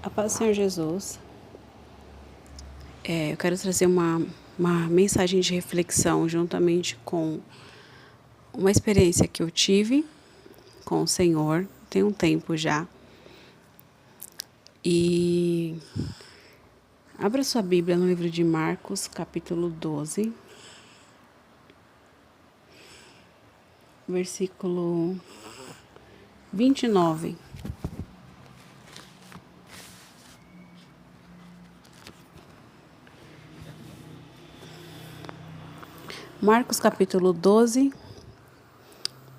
A paz do Senhor Jesus. Eu quero trazer uma mensagem de reflexão juntamente com uma experiência que eu tive com o Senhor, tem um tempo já. E abra sua Bíblia no livro de Marcos, capítulo 12, versículo 29. Marcos capítulo 12,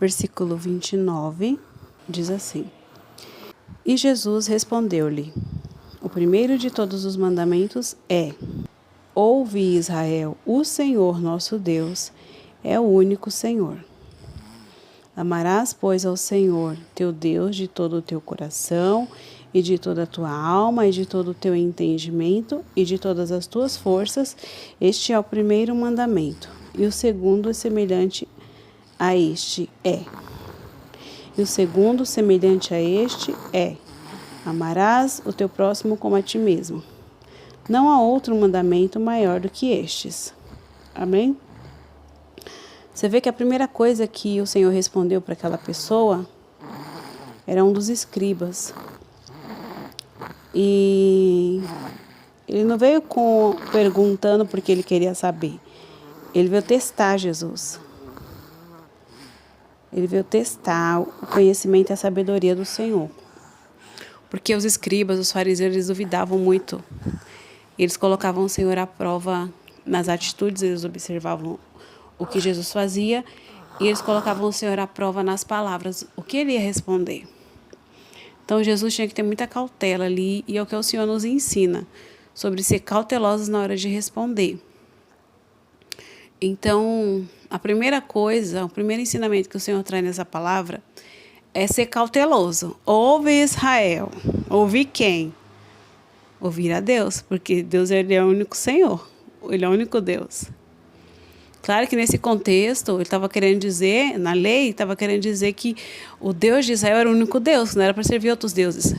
versículo 29, diz assim: E Jesus respondeu-lhe: O primeiro de todos os mandamentos é: Ouve, Israel, o Senhor nosso Deus é o único Senhor. Amarás, pois, ao Senhor teu Deus de todo o teu coração e de toda a tua alma e de todo o teu entendimento e de todas as tuas forças. Este é o primeiro mandamento. E o segundo é semelhante a este é. E o segundo semelhante a este é: amarás o teu próximo como a ti mesmo. Não há outro mandamento maior do que estes. Amém? Você vê que a primeira coisa que o Senhor respondeu para aquela pessoa era um dos escribas. E ele não veio perguntando porque ele queria saber. Ele veio testar Jesus. Ele veio testar o conhecimento e a sabedoria do Senhor. Porque os escribas, os fariseus, eles duvidavam muito. Eles colocavam o Senhor à prova nas atitudes, eles observavam o que Jesus fazia e eles colocavam o Senhor à prova nas palavras, o que ele ia responder. Então Jesus tinha que ter muita cautela ali, e é o que o Senhor nos ensina, sobre ser cautelosos na hora de responder. Então, a primeira coisa, o primeiro ensinamento que o Senhor traz nessa palavra é ser cauteloso. Ouve, Israel. Ouvir quem? Ouvir a Deus, porque Deus, ele é o único Senhor, ele é o único Deus. Claro que nesse contexto, ele estava querendo dizer, na lei, estava querendo dizer que o Deus de Israel era o único Deus, não era para servir outros deuses.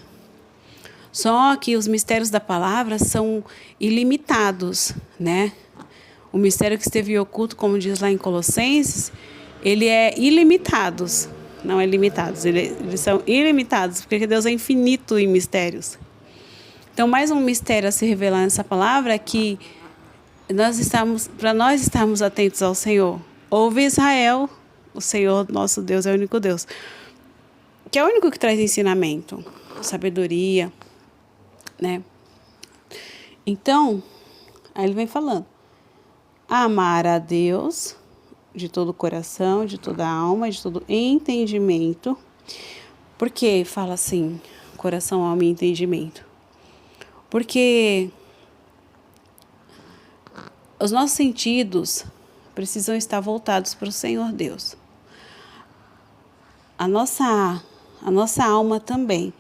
Só que os mistérios da palavra são ilimitados, né? O mistério que esteve oculto, como diz lá em Colossenses, ele é ilimitados, não é limitados, eles são ilimitados, porque Deus é infinito em mistérios. Então, mais um mistério a se revelar nessa palavra é que para nós estarmos atentos ao Senhor. Ouve, Israel, o Senhor nosso Deus é o único Deus, que é o único que traz ensinamento, sabedoria, né? Então, aí ele vem falando: amar a Deus de todo o coração, de toda a alma, de todo entendimento. Por que fala assim, coração, alma e entendimento? Porque os nossos sentidos precisam estar voltados para o Senhor Deus. A nossa alma também.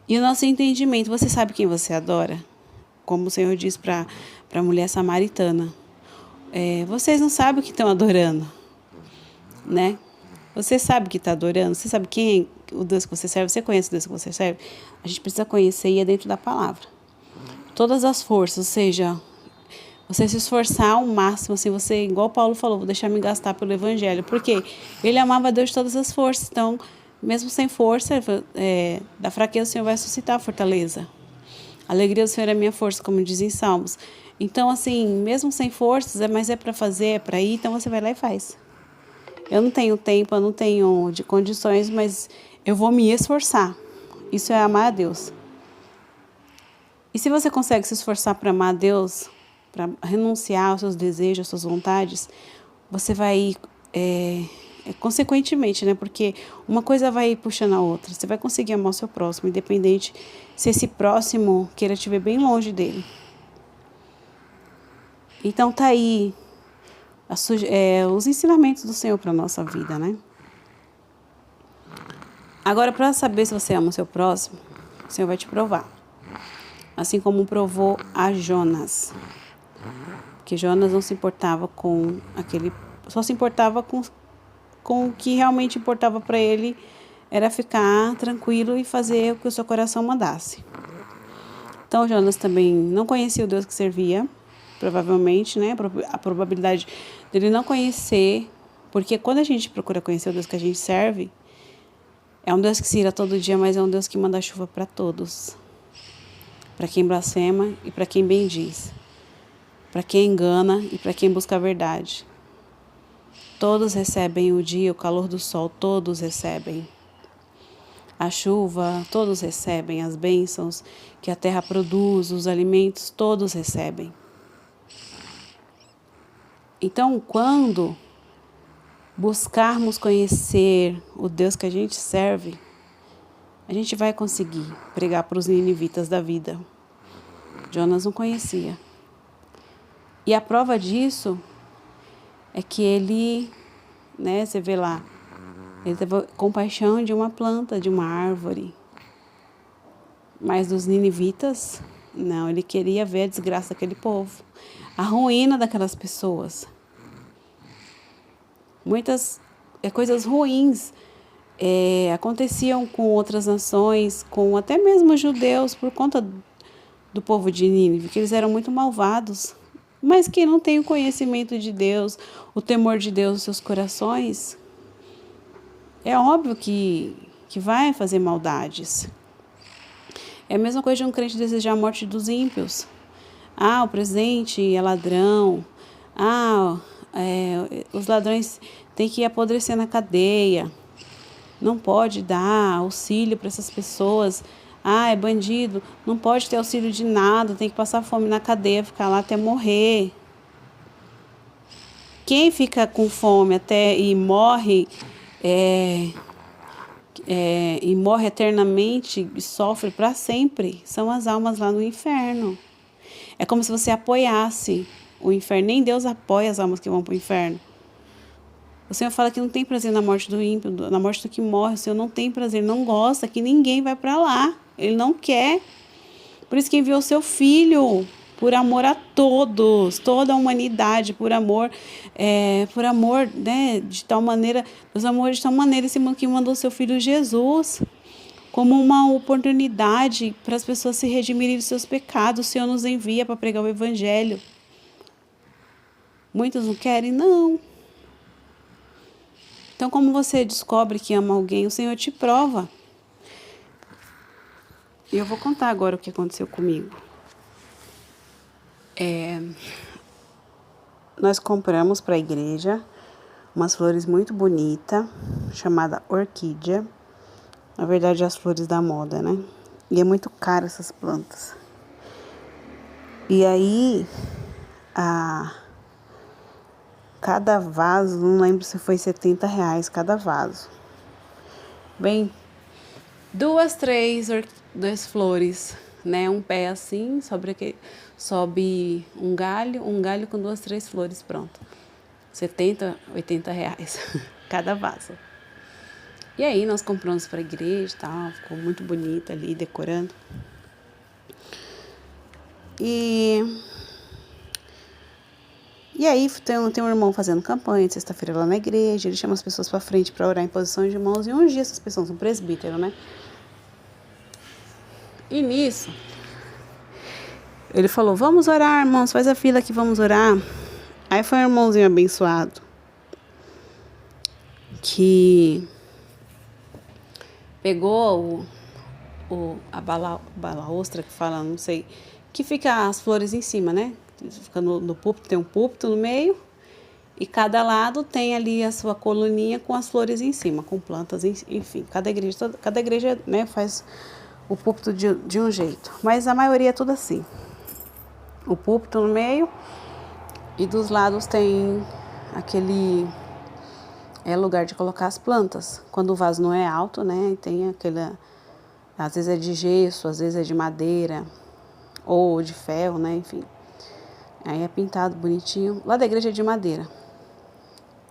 E o nosso entendimento. Você sabe quem você adora? Como o Senhor diz para a mulher samaritana. Vocês não sabem o que estão adorando, né? Você sabe o que está adorando? Você sabe quem é o Deus que você serve? Você conhece o Deus que você serve? A gente precisa conhecer e é dentro da palavra. Todas as forças, ou seja, você se esforçar ao máximo, assim, você, igual Paulo falou, vou deixar me gastar pelo Evangelho. Por quê? Ele amava a Deus de todas as forças. Então, mesmo sem força, da fraqueza o Senhor vai suscitar a fortaleza. A alegria do Senhor é minha força, como dizem Salmos. Então, assim, mesmo sem forças, mas é para fazer, é para ir, então você vai lá e faz. Eu não tenho tempo, eu não tenho de condições, mas eu vou me esforçar. Isso é amar a Deus. E se você consegue se esforçar para amar a Deus, para renunciar aos seus desejos, às suas vontades, você vai, consequentemente, né? Porque uma coisa vai puxando a outra. Você vai conseguir amar o seu próximo, independente se esse próximo queira te ver bem longe dele. Então tá aí os ensinamentos do Senhor para a nossa vida, né? Agora, para saber se você ama o seu próximo, o Senhor vai te provar. Assim como provou a Jonas. Porque Jonas não se importava com aquele... Só se importava com o que realmente importava para ele, era ficar tranquilo e fazer o que o seu coração mandasse. Então Jonas também não conhecia o Deus que servia, provavelmente, né? A probabilidade dele não conhecer, porque quando a gente procura conhecer o Deus que a gente serve, é um Deus que se ira todo dia, mas é um Deus que manda chuva para todos. Para quem blasfema e para quem bendiz. Para quem engana e para quem busca a verdade. Todos recebem o dia, o calor do sol, todos recebem. A chuva, todos recebem. As bênçãos que a terra produz, os alimentos, todos recebem. Então, quando buscarmos conhecer o Deus que a gente serve, a gente vai conseguir pregar para os ninivitas da vida. Jonas não conhecia. E a prova disso é que ele, né, você vê lá, ele teve compaixão de uma planta, de uma árvore. Mas dos ninivitas, não, ele queria ver a desgraça daquele povo, a ruína daquelas pessoas. Muitas coisas ruins aconteciam com outras nações, com até mesmo os judeus, por conta do povo de Nínive, que eles eram muito malvados. Mas que não tem o conhecimento de Deus, o temor de Deus nos seus corações, é óbvio que vai fazer maldades. É a mesma coisa de um crente desejar a morte dos ímpios. O presidente é ladrão. Os ladrões têm que apodrecer na cadeia. Não pode dar auxílio para essas pessoas. É bandido, não pode ter auxílio de nada, tem que passar fome na cadeia, ficar lá até morrer. Quem fica com fome até e morre eternamente e sofre para sempre, são as almas lá no inferno. É como se você apoiasse o inferno. Nem Deus apoia as almas que vão para o inferno. O Senhor fala que não tem prazer na morte do ímpio, na morte do que morre. O Senhor não tem prazer, não gosta que ninguém vai para lá. Ele não quer. Por isso que enviou seu Filho, por amor a todos, toda a humanidade, por amor, né, de tal maneira, Deus amou de tal maneira esse mundo que mandou seu Filho Jesus, como uma oportunidade para as pessoas se redimirem dos seus pecados. O Senhor nos envia para pregar o Evangelho. Muitos não querem? Não. Então, como você descobre que ama alguém, o Senhor te prova. E eu vou contar agora o que aconteceu comigo. Nós compramos para a igreja umas flores muito bonitas, chamada orquídea. Na verdade, as flores da moda, né? E é muito caro essas plantas. E aí, cada vaso, não lembro se foi R$70 cada vaso. Bem, 2, 3 flores, né? Um pé assim, sobe um galho com 2, 3 flores, pronto. R$70, R$80 cada vaso. E aí nós compramos para a igreja e tal, ficou muito bonita ali, decorando. E aí tem um irmão fazendo campanha de sexta-feira lá na igreja, ele chama as pessoas para frente para orar em posição de mãos, e um dia essas pessoas são presbíteros, né? E nisso, ele falou, vamos orar, irmãos, faz a fila aqui, vamos orar. Aí foi um irmãozinho abençoado, que pegou a balaustra, que fala, não sei, que fica as flores em cima, né? Fica no púlpito, tem um púlpito no meio, e cada lado tem ali a sua coluninha com as flores em cima, com plantas, enfim. Cada igreja, né, faz o púlpito de um jeito, mas a maioria é tudo assim. O púlpito no meio e dos lados tem aquele lugar de colocar as plantas. Quando o vaso não é alto, né, tem às vezes é de gesso, às vezes é de madeira ou de ferro, né, enfim. Aí é pintado bonitinho. Lá da igreja é de madeira.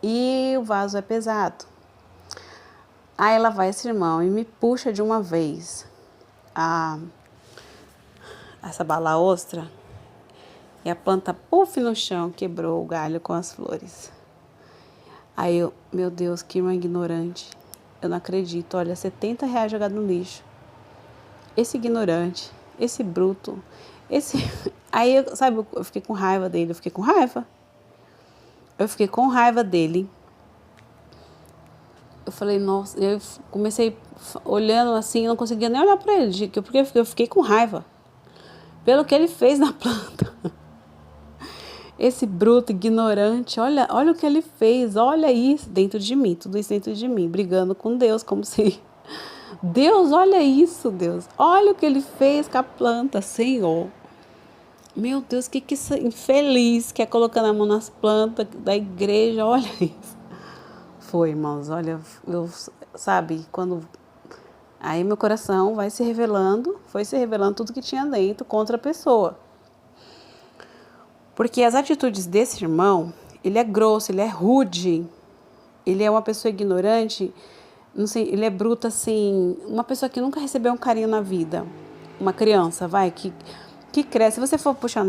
E o vaso é pesado. Aí lá vai esse irmão e me puxa de uma vez essa balaostra. E a planta, puf, no chão, quebrou o galho com as flores. Aí eu, meu Deus, que irmã ignorante. Eu não acredito. Olha, R$70 jogado no lixo. Esse ignorante esse bruto, esse... Aí, sabe, eu fiquei com raiva dele, eu fiquei com raiva. Eu fiquei com raiva dele. Eu falei, nossa, eu comecei olhando assim, não conseguia nem olhar pra ele, porque eu fiquei com raiva. Pelo que ele fez na planta. Esse bruto, ignorante, olha o que ele fez, olha isso dentro de mim, tudo isso dentro de mim, brigando com Deus, como se... Deus, olha isso, Deus, olha o que ele fez com a planta, Senhor. Meu Deus, que esse infeliz quer colocando a mão nas plantas da igreja, olha isso. Foi, irmãos, olha, eu, sabe, quando... Aí meu coração vai se revelando, foi se revelando tudo que tinha dentro contra a pessoa. Porque as atitudes desse irmão, ele é grosso, ele é rude, ele é uma pessoa ignorante, não sei, ele é bruto assim, uma pessoa que nunca recebeu um carinho na vida. Uma criança, que cresce. Se você for puxar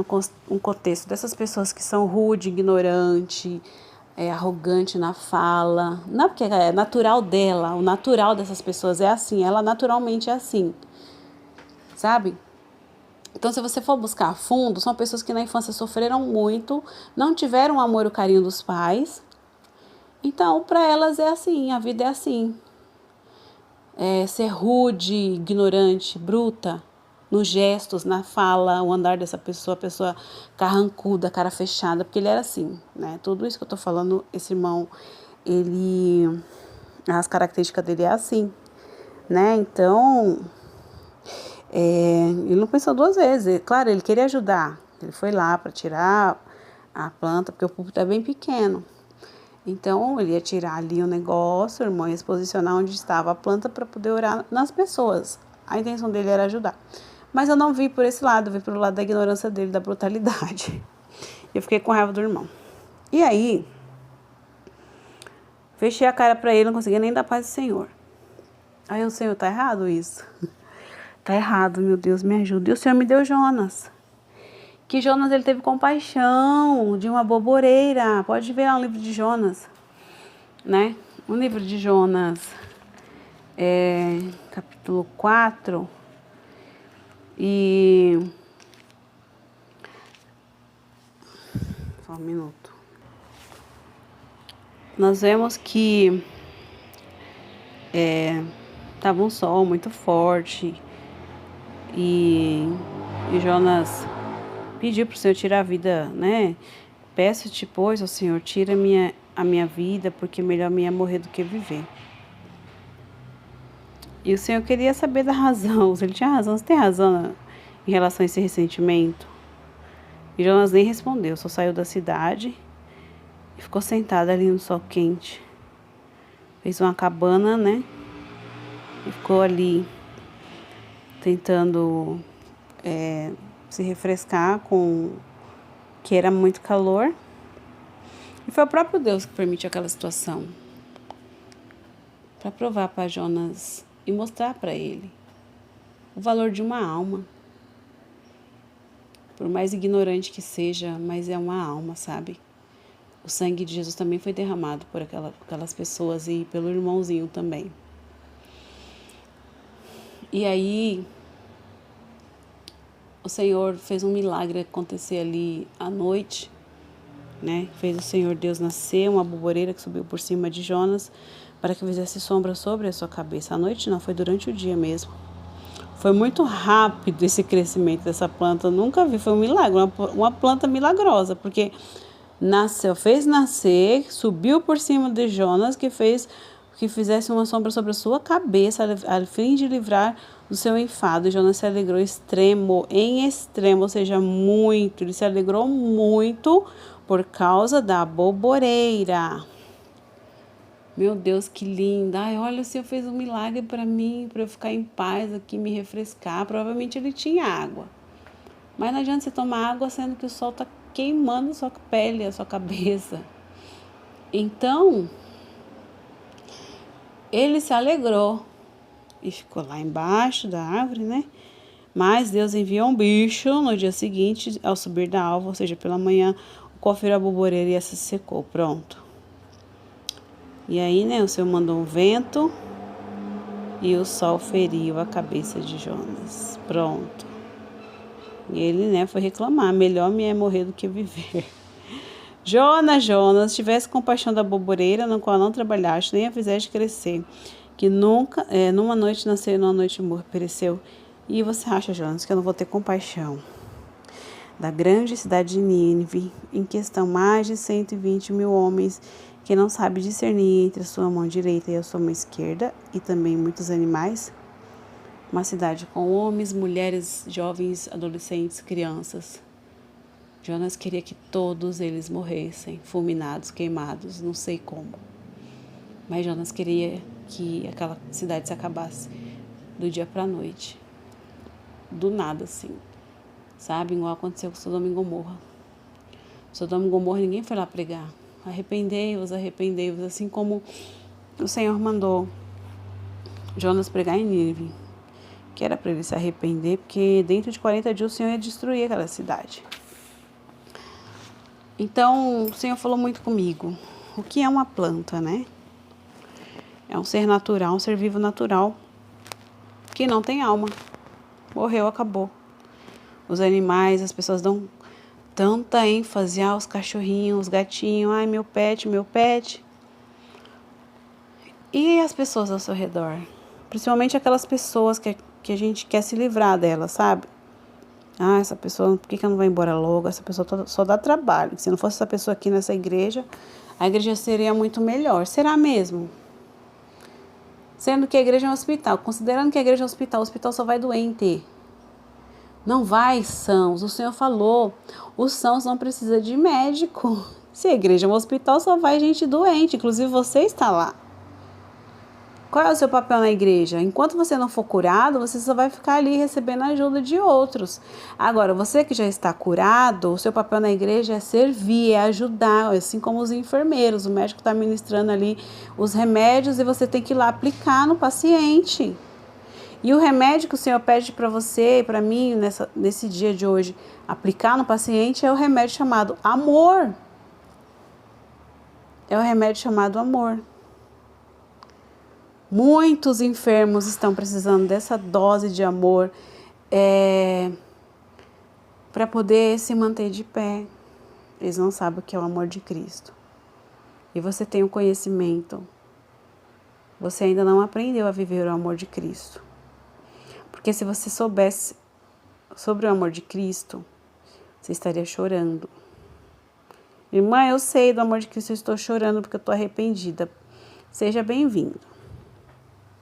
um contexto dessas pessoas que são rude, ignorante, arrogante na fala, não porque é natural dela, o natural dessas pessoas é assim, ela naturalmente é assim, sabe? Então, se você for buscar a fundo, são pessoas que na infância sofreram muito, não tiveram o amor e o carinho dos pais. Então, para elas é assim, a vida é assim. Ser rude, ignorante, bruta, nos gestos, na fala, o andar dessa pessoa, a pessoa carrancuda, cara fechada, porque ele era assim, né? Tudo isso que eu tô falando, esse irmão, as características dele é assim, né? Então... ele não pensou duas vezes. Claro, ele queria ajudar. Ele foi lá para tirar a planta, porque o púlpito é bem pequeno. Então, ele ia tirar ali o negócio, o irmão ia se posicionar onde estava a planta para poder orar nas pessoas. A intenção dele era ajudar. Mas eu não vi por esse lado, eu vi pelo lado da ignorância dele, da brutalidade. Eu fiquei com raiva do irmão. E aí, fechei a cara para ele, não conseguia nem dar paz do Senhor. Aí o Senhor, tá errado isso? Tá errado, meu Deus, me ajuda. E o Senhor me deu Jonas. Que Jonas, ele teve compaixão de uma boboreira. Pode ver lá o livro de Jonas, né? O livro de Jonas, capítulo 4. E... Só um minuto. Nós vemos que estava um sol muito forte. E Jonas pediu para o Senhor tirar a vida, né? Peço-te, pois, ó Senhor, tira a minha vida, porque melhor me é morrer do que viver. E o Senhor queria saber da razão. Ele tinha razão, você tem razão em relação a esse ressentimento? E Jonas nem respondeu, só saiu da cidade e ficou sentado ali no sol quente. Fez uma cabana, né? E ficou ali tentando se refrescar que era muito calor. E foi o próprio Deus que permitiu aquela situação para provar para Jonas e mostrar para ele o valor de uma alma. Por mais ignorante que seja, mas é uma alma, sabe? O sangue de Jesus também foi derramado por aquelas pessoas e pelo irmãozinho também. E aí, o Senhor fez um milagre acontecer ali à noite, né? Fez o Senhor Deus nascer uma boboreira que subiu por cima de Jonas para que fizesse sombra sobre a sua cabeça. À noite não, foi durante o dia mesmo. Foi muito rápido esse crescimento dessa planta, eu nunca vi, foi um milagre, uma planta milagrosa, porque fez nascer, subiu por cima de Jonas, que fizesse uma sombra sobre a sua cabeça, a fim de livrar do seu enfado. Jonas se alegrou em extremo, ou seja, muito, ele se alegrou muito por causa da boboreira. Meu Deus, que linda. Ai, olha, o Senhor fez um milagre para mim, para eu ficar em paz aqui, me refrescar. Provavelmente ele tinha água. Mas não adianta você tomar água sendo que o sol está queimando a sua pele, a sua cabeça. Então, ele se alegrou e ficou lá embaixo da árvore, né? Mas Deus enviou um bicho no dia seguinte, ao subir da alva, ou seja, pela manhã, o qual feriu a boboreira e essa se secou. Pronto. E aí, né, o Senhor mandou um vento e o sol feriu a cabeça de Jonas. Pronto. E ele, né, foi reclamar, melhor me é morrer do que viver. Jonas, tivesse compaixão da boboreira, no qual não trabalhaste, nem a fizeste crescer, que nunca, numa noite nasceu e numa noite pereceu. E você acha, Jonas, que eu não vou ter compaixão da grande cidade de Nínive, em que estão mais de 120 mil homens, que não sabe discernir entre a sua mão direita e a sua mão esquerda, e também muitos animais? Uma cidade com homens, mulheres, jovens, adolescentes, crianças. Jonas queria que todos eles morressem, fulminados, queimados, não sei como. Mas Jonas queria que aquela cidade se acabasse do dia para a noite. Do nada, assim. Sabe? Igual aconteceu com Sodoma e Gomorra. Sodoma e Gomorra, ninguém foi lá pregar. Arrependei-vos, assim como o Senhor mandou Jonas pregar em Nínive. Que era para ele se arrepender, porque dentro de 40 dias o Senhor ia destruir aquela cidade. Então, o Senhor falou muito comigo. O que é uma planta, né? É um ser natural, um ser vivo natural, que não tem alma. Morreu, acabou. Os animais, as pessoas dão tanta ênfase aos cachorrinhos, os gatinhos. Ai, meu pet, meu pet. E as pessoas ao seu redor? Principalmente aquelas pessoas que a gente quer se livrar delas, sabe? Ah, essa pessoa, por que ela não vai embora logo? Essa pessoa só dá trabalho. Se não fosse essa pessoa aqui nessa igreja, a igreja seria muito melhor. Será mesmo? Sendo que a igreja é um hospital. Considerando que a igreja é um hospital, o hospital só vai doente. Não vai sãos. O Senhor falou, os sãos não precisam de médico. Se a igreja é um hospital, só vai gente doente. Inclusive você está lá. Qual é o seu papel na igreja? Enquanto você não for curado, você só vai ficar ali recebendo a ajuda de outros. Agora, você que já está curado, o seu papel na igreja é servir, é ajudar, assim como os enfermeiros. O médico está ministrando ali os remédios e você tem que ir lá aplicar no paciente. E o remédio que o Senhor pede para você e para mim nesse dia de hoje aplicar no paciente é o remédio chamado amor. É o remédio chamado amor. Muitos enfermos estão precisando dessa dose de amor para poder se manter de pé. Eles não sabem o que é o amor de Cristo. E você tem o conhecimento. Você ainda não aprendeu a viver o amor de Cristo. Porque se você soubesse sobre o amor de Cristo, você estaria chorando. Irmã, eu sei do amor de Cristo, eu estou chorando porque eu estou arrependida. Seja bem-vindo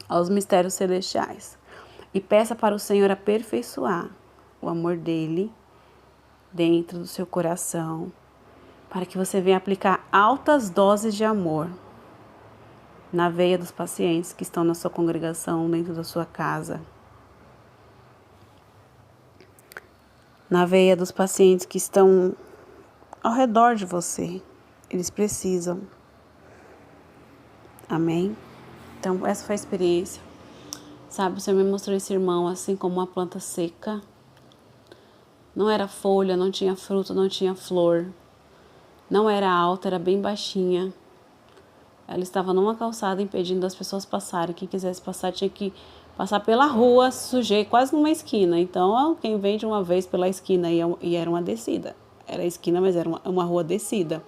aos mistérios celestiais e peça para o Senhor aperfeiçoar o amor dele dentro do seu coração, para que você venha aplicar altas doses de amor na veia dos pacientes que estão na sua congregação, dentro da sua casa, na veia dos pacientes que estão ao redor de você. Eles precisam. Amém? Então, essa foi a experiência. Sabe, o Senhor me mostrou esse irmão assim como uma planta seca. Não era folha, não tinha fruto, não tinha flor. Não era alta, era bem baixinha. Ela estava numa calçada impedindo as pessoas passarem. Quem quisesse passar tinha que passar pela rua, sujei quase numa esquina. Então, quem vem de uma vez pela esquina e era uma descida. Era esquina, mas era uma rua descida.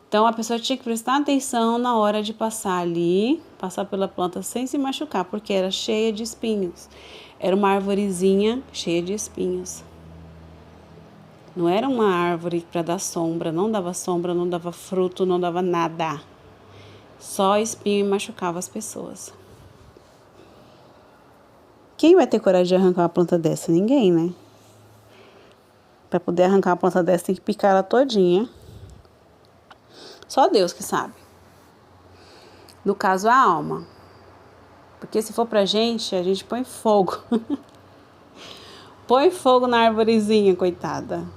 Então, a pessoa tinha que prestar atenção na hora de passar ali, passar pela planta sem se machucar, porque era cheia de espinhos. Era uma arvorezinha cheia de espinhos. Não era uma árvore para dar sombra, não dava fruto, não dava nada. Só espinho e machucava as pessoas. Quem vai ter coragem de arrancar uma planta dessa? Ninguém, né? Para poder arrancar uma planta dessa, tem que picar ela todinha. Só Deus que sabe. No caso, a alma. Porque se for pra gente, a gente põe fogo. Põe fogo na arvorezinha, coitada.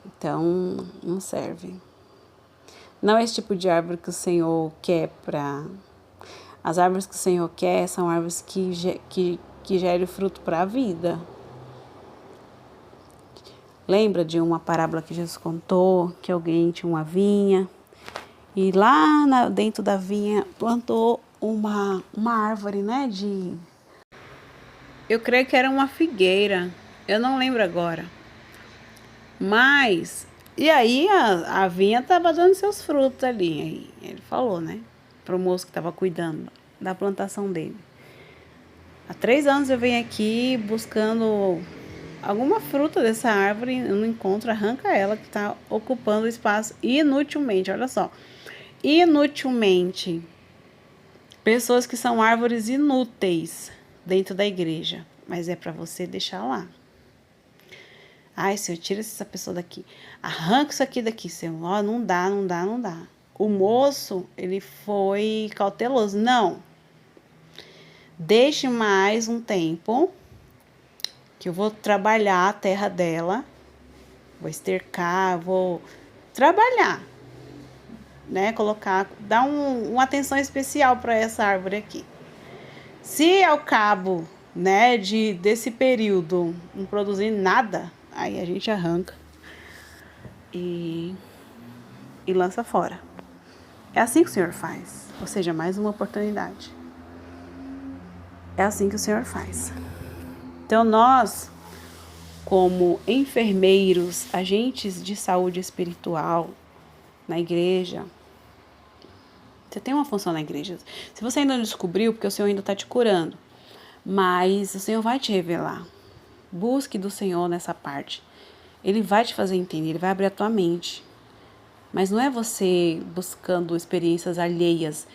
Então, não serve. Não é esse tipo de árvore que o Senhor quer para... As árvores que o Senhor quer são árvores que gerem fruto para a vida. Lembra de uma parábola que Jesus contou, que alguém tinha uma vinha e lá dentro da vinha plantou uma árvore, né, Eu creio que era uma figueira. Eu não lembro agora. Mas, e aí a vinha estava dando seus frutos ali. Aí ele falou, né? Pro moço que estava cuidando da plantação dele. Há 3 anos eu venho aqui buscando alguma fruta dessa árvore, eu não encontro, arranca ela que está ocupando o espaço inutilmente. Olha só, inutilmente. Pessoas que são árvores inúteis dentro da igreja, mas é para você deixar lá. Ai, Senhor, tira essa pessoa daqui. Arranca isso aqui daqui, Senhor. Ó, não dá, não dá, não dá. O moço, ele foi cauteloso. Não. Deixe mais um tempo, que eu vou trabalhar a terra dela. Vou estercar, vou trabalhar, né? Colocar, dar uma atenção especial para essa árvore aqui. Se ao cabo, né, desse período não produzir nada, aí a gente arranca e lança fora. É assim que o Senhor faz. Ou seja, mais uma oportunidade. É assim que o Senhor faz. Então nós, como enfermeiros, agentes de saúde espiritual na igreja, você tem uma função na igreja. Se você ainda não descobriu, porque o Senhor ainda está te curando, mas o Senhor vai te revelar. Busque do Senhor nessa parte. Ele vai te fazer entender, ele vai abrir a tua mente. Mas não é você buscando experiências alheias,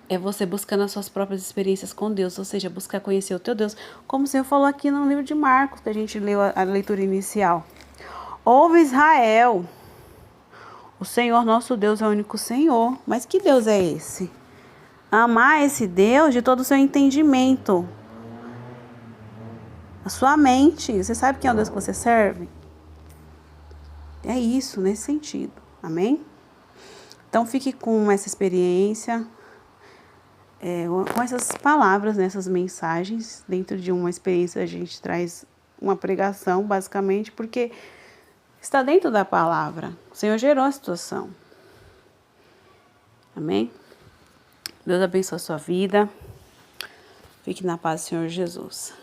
é você buscando as suas próprias experiências com Deus, ou seja, buscar conhecer o teu Deus, como o Senhor falou aqui no livro de Marcos, que a gente leu a leitura inicial. Ouve Israel, o Senhor nosso Deus é o único Senhor. Mas que Deus é esse? Amar esse Deus de todo o seu entendimento, a sua mente. Você sabe quem é o Deus que você serve? É isso, nesse sentido. Amém? Então fique com essa experiência, com essas palavras, essas mensagens. Dentro de uma experiência a gente traz uma pregação, basicamente, porque está dentro da palavra. O Senhor gerou a situação. Amém? Deus abençoe a sua vida. Fique na paz do Senhor Jesus.